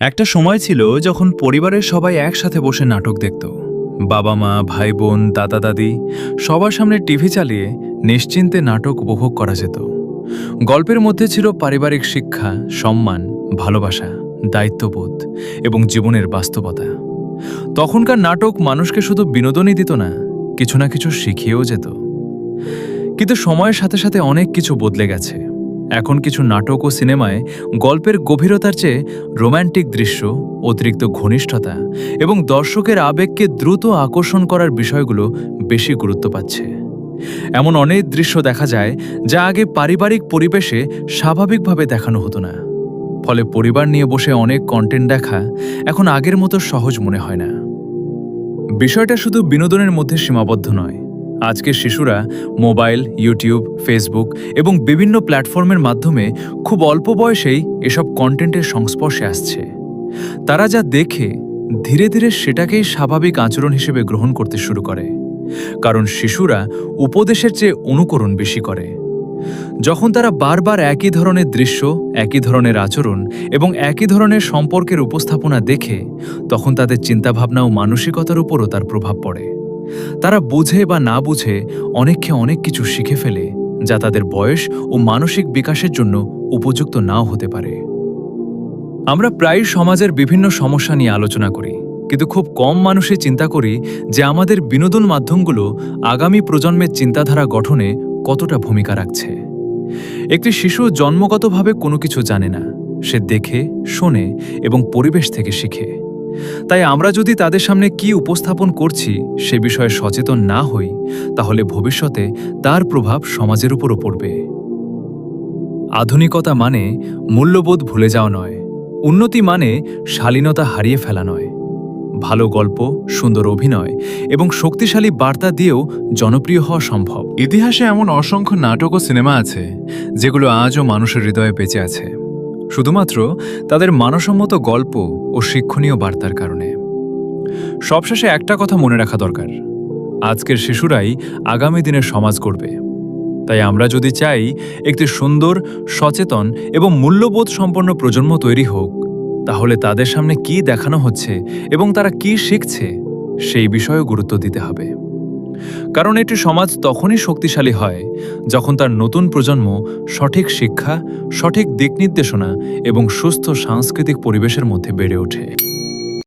একটা সময় ছিল যখন পরিবারের সবাই একসাথে বসে নাটক দেখত। বাবা মা, ভাই বোন, দাদা দাদি সবার সামনে টিভি চালিয়ে নিশ্চিন্তে নাটক উপভোগ করা যেত। গল্পের মধ্যে ছিল পারিবারিক শিক্ষা, সম্মান, ভালোবাসা, দায়িত্ববোধ এবং জীবনের বাস্তবতা। তখনকার নাটক মানুষকে শুধু বিনোদনই দিত না, কিছু না কিছু শিখিয়েও যেত। কিন্তু সময়ের সাথে সাথে অনেক কিছু বদলে গেছে। এখন কিছু নাটক ও সিনেমায় গল্পের গভীরতার চেয়ে রোম্যান্টিক দৃশ্য, অতিরিক্ত ঘনিষ্ঠতা এবং দর্শকের আবেগকে দ্রুত আকর্ষণ করার বিষয়গুলো বেশি গুরুত্ব পাচ্ছে। এমন অনেক দৃশ্য দেখা যায় যা আগে পারিবারিক পরিবেশে স্বাভাবিকভাবে দেখানো হতো না। ফলে পরিবার নিয়ে বসে অনেক কন্টেন্ট দেখা এখন আগের মতো সহজ মনে হয় না। বিষয়টা শুধু বিনোদনের মধ্যে সীমাবদ্ধ নয়। আজকের শিশুরা মোবাইল, ইউটিউব, ফেসবুক এবং বিভিন্ন প্ল্যাটফর্মের মাধ্যমে খুব অল্প বয়সেই এসব কন্টেন্টের সংস্পর্শে আসছে। তারা যা দেখে ধীরে ধীরে সেটাকেই স্বাভাবিক আচরণ হিসেবে গ্রহণ করতে শুরু করে, কারণ শিশুরা উপদেশের চেয়ে অনুকরণ বেশি করে। যখন তারা বারবার একই ধরনের দৃশ্য, একই ধরনের আচরণ এবং একই ধরনের সম্পর্কের উপস্থাপনা দেখে, তখন তাদের চিন্তাভাবনা ও মানসিকতার উপরও তার প্রভাব পড়ে। তারা বুঝে বা না বুঝে অনেককে অনেক কিছু শিখে ফেলে, যা তাদের বয়স ও মানসিক বিকাশের জন্য উপযুক্ত নাও হতে পারে। আমরা প্রায়ই সমাজের বিভিন্ন সমস্যা নিয়ে আলোচনা করি, কিন্তু খুব কম মানুষই চিন্তা করি যে আমাদের বিনোদন মাধ্যমগুলো আগামী প্রজন্মের চিন্তাধারা গঠনে কতটা ভূমিকা রাখছে। একটি শিশু জন্মগতভাবে কোনো কিছু জানে না, সে দেখে, শোনে এবং পরিবেশ থেকে শিখে। তাই আমরা যদি তাদের সামনে কি উপস্থাপন করছি সে বিষয়ে সচেতন না হই, তাহলে ভবিষ্যতে তার প্রভাব সমাজের উপরও পড়বে। আধুনিকতা মানে মূল্যবোধ ভুলে যাওয়া নয়, উন্নতি মানে শালীনতা হারিয়ে ফেলা নয়। ভালো গল্প, সুন্দর অভিনয় এবং শক্তিশালী বার্তা দিয়েও জনপ্রিয় হওয়া সম্ভব। ইতিহাসে এমন অসংখ্য নাটক ও সিনেমা আছে যেগুলো আজও মানুষের হৃদয়ে বেঁচে আছে, শুধুমাত্র তাদের মানসম্মত গল্প ও শিক্ষণীয় বার্তার কারণে। সবশেষে একটা কথা মনে রাখা দরকার, আজকের শিশুরাই আগামী দিনের সমাজ গড়বে। তাই আমরা যদি চাই একটি সুন্দর, সচেতন এবং মূল্যবোধ সম্পন্ন প্রজন্ম তৈরি হোক, তাহলে তাদের সামনে কি দেখানো হচ্ছে এবং তারা কি শিখছে সেই বিষয়েও গুরুত্ব দিতে হবে। কারণ একটি সমাজ তখনই শক্তিশালী হয় যখন তার নতুন প্রজন্ম সঠিক শিক্ষা, সঠিক দিক নির্দেশনা এবং সুস্থ সাংস্কৃতিক পরিবেশের মধ্যে বেড়ে ওঠে।